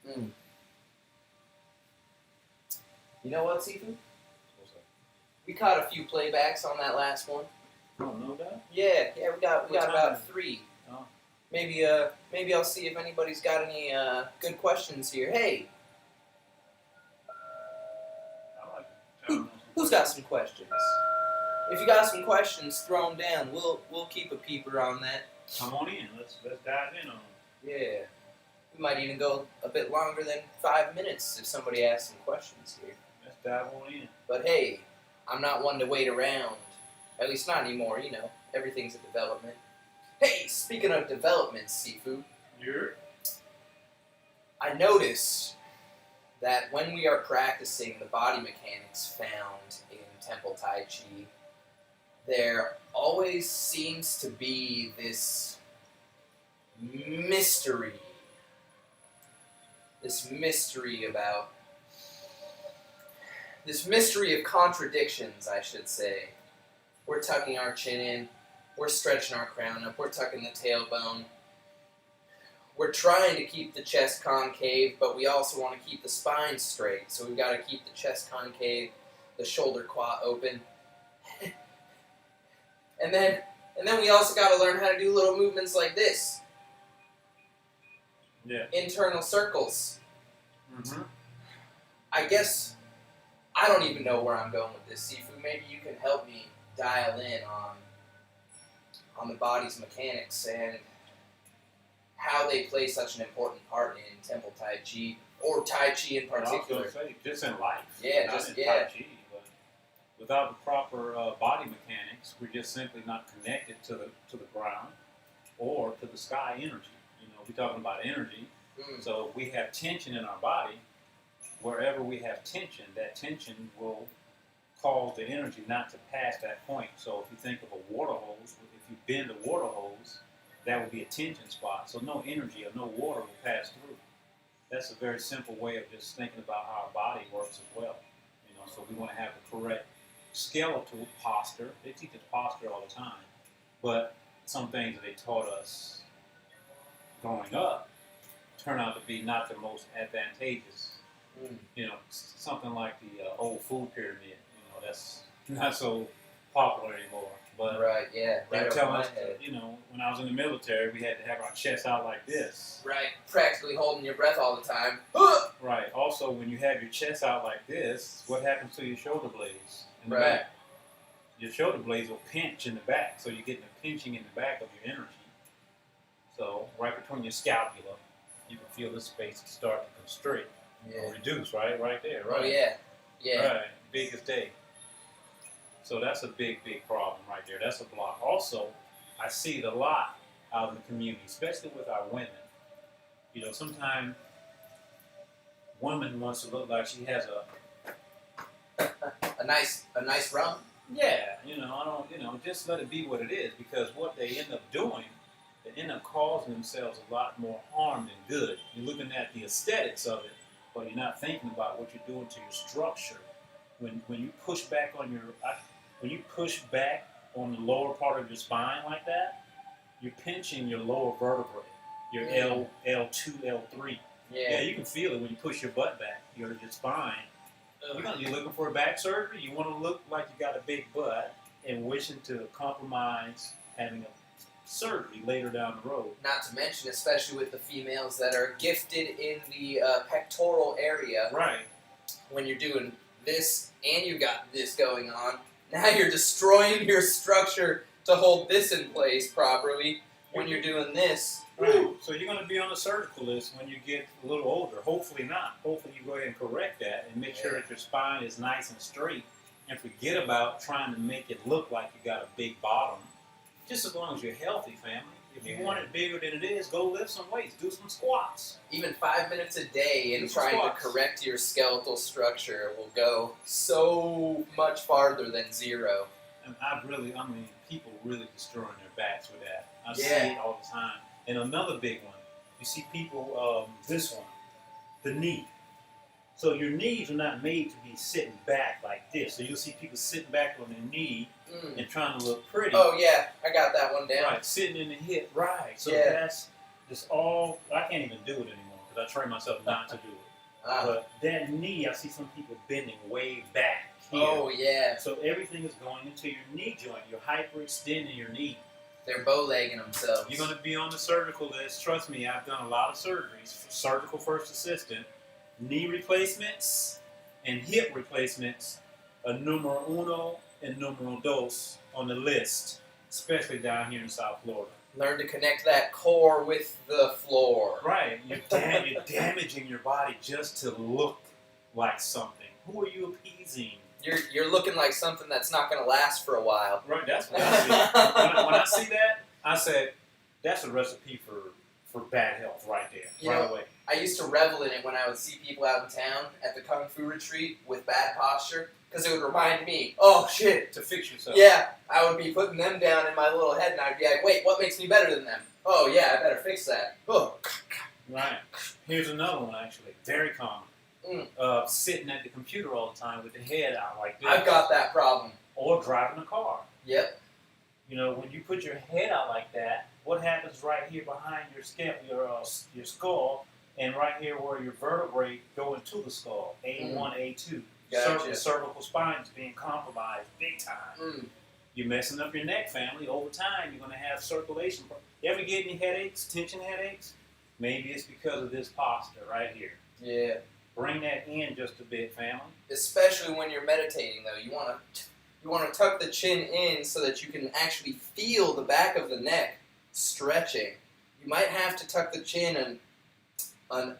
Mm. You know what, Sifu? What's that? We caught a few playbacks on that last one. Oh, no doubt. Yeah, we got What about time? 3. Oh. Maybe I'll see if anybody's got any good questions here. Hey, I like it. who's got some questions? If you got some questions, throw them down. We'll keep a peeper on that. Come on in. Let's dive in on it. Yeah, we might even go a bit longer than 5 minutes if somebody asks some questions here. Let's dive on in. But hey, I'm not one to wait around. At least not anymore, you know. Everything's a development. Hey, speaking of development, Sifu, I notice that when we are practicing the body mechanics found in Temple Tai Chi, there always seems to be this mystery. This mystery of contradictions, I should say. We're tucking our chin in, we're stretching our crown up, we're tucking the tailbone. We're trying to keep the chest concave, but we also want to keep the spine straight. So we've got to keep the chest concave, the shoulder quad open. and then we also got to learn how to do little movements like this. Yeah. Internal circles. Mm-hmm. I guess I don't even know where I'm going with this, Sifu. Maybe you can help me dial in on the body's mechanics and how they play such an important part in Temple Tai Chi, or Tai Chi in particular. I was going to say, just in life. Yeah, not in Tai Chi, but without the proper body mechanics, we're just simply not connected to the ground or to the sky energy. You know, we're talking about energy. So we have tension in our body. Wherever we have tension, that tension will cause the energy not to pass that point. So if you think of a water hose, if you bend a water hose, that would be a tension spot. So no energy or no water will pass through. That's a very simple way of just thinking about how our body works as well. You know, so we want to have the correct skeletal posture. They teach us posture all the time, but some things that they taught us growing up turn out to be not the most advantageous. You know, something like the old food pyramid. You know, that's not so popular anymore. But right, yeah. they're telling us that, you know, when I was in the military, we had to have our chest out like this. Right, practically holding your breath all the time. Right. Also, when you have your chest out like this, what happens to your shoulder blades in the Right. back? Your shoulder blades will pinch in the back, so you're getting a pinching in the back of your energy. So right between your scapula, you can feel the space start to constrict. Yeah. Or reduce, right? Right there, right? Oh, yeah. Yeah. Right, big as day. So that's a big, big problem right there. That's a block. Also, I see it a lot out in the community, especially with our women. You know, sometimes woman wants to look like she has A nice run. yeah, just let it be what it is, because what they end up doing, they end up causing themselves a lot more harm than good. You're looking at the aesthetics of it, but you're not thinking about what you're doing to your structure. When you push back on the lower part of your spine like that, you're pinching your lower vertebrae, your L2, L3. Yeah, you can feel it when you push your butt back, your spine. You're looking for a back surgery. You want to look like you got a big butt and wishing to compromise having a surgery later down the road. Not to mention, especially with the females that are gifted in the pectoral area. Right. When you're doing this and you got this going on, now you're destroying your structure to hold this in place properly when you're doing this. Right. So you're going to be on the surgical list when you get a little older. Hopefully not. Hopefully you go ahead and correct that and make sure that your spine is nice and straight, and forget about trying to make it look like you got a big bottom. Just as long as you're healthy, family. If you want it bigger than it is, go lift some weights. Do some squats. Even 5 minutes a day in trying to correct your skeletal structure will go so much farther than zero. And people really destroying their backs with that. I see it all the time. And another big one, you see people, this one, the knee. So your knees are not made to be sitting back like this. So you'll see people sitting back on their knee and trying to look pretty. Oh, yeah, I got that one down. Right, sitting in the hip, right. So that's just all, I can't even do it anymore. because I train myself not to do it. Ah. But that knee, I see some people bending way back here. Oh, yeah. So everything is going into your knee joint. You're hyperextending your knee. They're bow-legging themselves. You're going to be on the surgical list. Trust me, I've done a lot of surgeries. Surgical first assistant, knee replacements, and hip replacements are numero uno and numero dos on the list, especially down here in South Florida. Learn to connect that core with the floor. Right. You're damaging your body just to look like something. Who are you appeasing? You're looking like something that's not going to last for a while. Right, that's what I see. When I see that, I say, that's a recipe for bad health right there, right away. I used to revel in it when I would see people out in town at the Kung Fu retreat with bad posture, because it would remind me, oh, shit. To fix yourself. Yeah, I would be putting them down in my little head, and I'd be like, wait, what makes me better than them? Oh, yeah, I better fix that. Oh. Right. Here's another one, actually. Very common. Sitting at the computer all the time with the head out like this. I've got that problem. Or driving a car. Yep. You know, when you put your head out like that, what happens right here behind your skull, and right here where your vertebrae go into the skull, A1, A2. Gotcha. The cervical spine is being compromised big time. You're messing up your neck, family. Over time, you're going to have circulation problems. You ever get any headaches, tension headaches? Maybe it's because of this posture right here. Yeah. Bring that in just a bit, family. Especially when you're meditating, though. You want to tuck the chin in so that you can actually feel the back of the neck stretching. You might have to tuck the chin an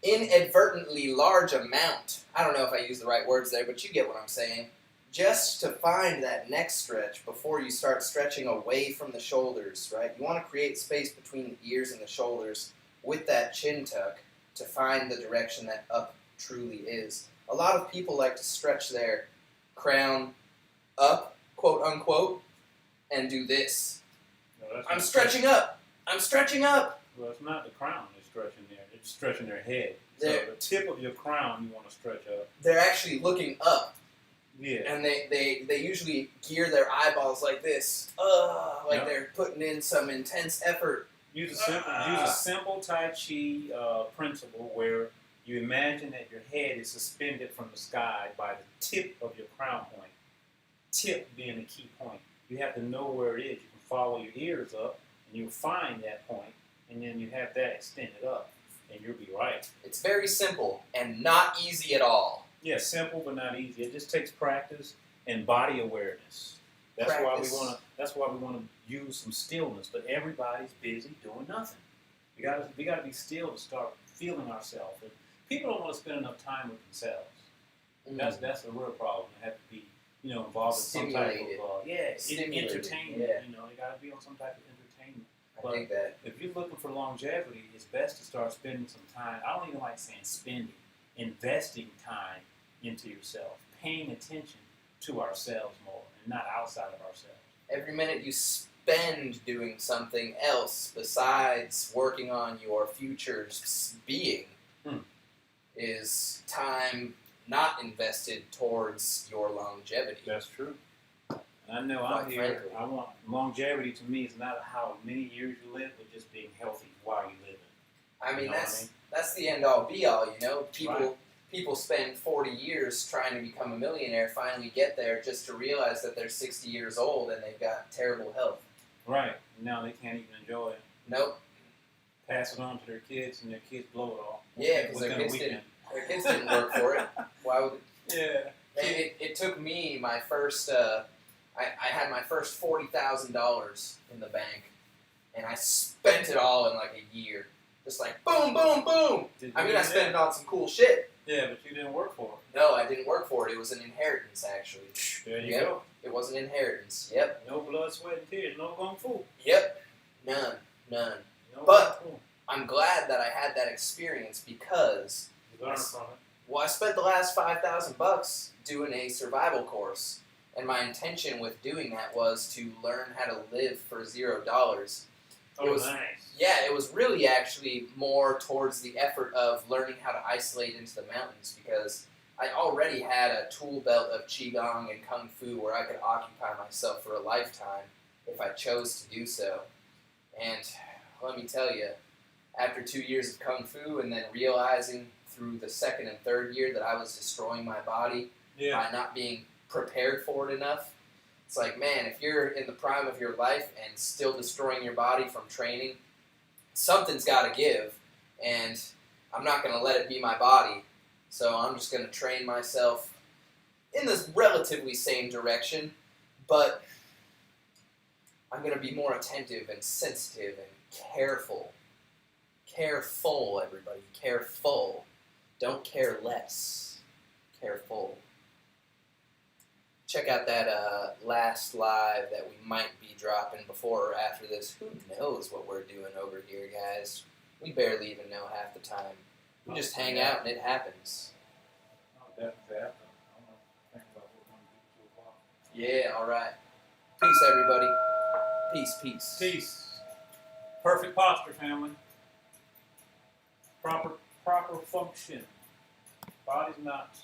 inadvertently large amount. I don't know if I use the right words there, but you get what I'm saying. Just to find that neck stretch before you start stretching away from the shoulders, right? You want to create space between the ears and the shoulders with that chin tuck to find the direction that up truly is. A lot of people like to stretch their crown up, quote unquote, and do this. No, I'm stretching up. I'm stretching up. Well, it's not the crown they're stretching there. They're stretching their head. So the tip of your crown you want to stretch up. They're actually looking up. Yeah. And they usually gear their eyeballs like this. Like they're putting in some intense effort. Use a simple Tai Chi principle where you imagine that your head is suspended from the sky by the tip of your crown point. Tip being the key point. You have to know where it is. You can follow your ears up, and you'll find that point, and then you have that extended up, and you'll be right. It's very simple and not easy at all. Yeah, simple but not easy. It just takes practice and body awareness. That's why we want to use some stillness. But everybody's busy doing nothing. We got to be still to start feeling ourselves. And people don't want to spend enough time with themselves. That's the real problem. They have to be involved in some type of entertainment. Yeah. They got to be on some type of entertainment. I think that if you're looking for longevity, it's best to start spending some time. I don't even like saying spending. Investing time into yourself, paying attention to ourselves more and not outside of ourselves. Every minute you spend doing something else besides working on your future's being is time not invested towards your longevity. That's true. And I know I'm here. I want longevity. To me is not how many years you live, but just being healthy while you live it. I mean, that's the end all be all. People spend 40 years trying to become a millionaire, finally get there just to realize that they're 60 years old and they've got terrible health. Right. Now they can't even enjoy it. Nope. Pass it on to their kids, and their kids blow it all. Yeah, because their kids didn't work for it. Why would it? Yeah. It took me my first. I had my first $40,000 in the bank, and I spent it all in like a year. Just like boom, boom, boom. I spent it on some cool shit. Yeah, but you didn't work for it. No, I didn't work for it. It was an inheritance, actually. There you go. It was an inheritance. Yep. No blood, sweat, and tears. No kung fu. Yep. None. No but I'm glad that I had that experience because you learned from it. Well, I spent the last $5,000 doing a survival course, and my intention with doing that was to learn how to live for $0. Nice. Yeah, it was really actually more towards the effort of learning how to isolate into the mountains because I already had a tool belt of Qigong and Kung Fu where I could occupy myself for a lifetime if I chose to do so. And let me tell you, after 2 years of Kung Fu and then realizing through the second and third year that I was destroying my body by not being prepared for it enough. It's like, man, if you're in the prime of your life and still destroying your body from training, something's got to give, and I'm not going to let it be my body. So I'm just going to train myself in this relatively same direction, but I'm going to be more attentive and sensitive and careful. Careful, everybody. Careful. Don't care less. Careful. Check out that last live that we might be dropping before or after this. Who knows what we're doing over here, guys? We barely even know half the time. We just hang out and it happens. Yeah, alright. Peace, everybody. Peace, peace. Peace. Perfect posture, family. Proper function. Body's not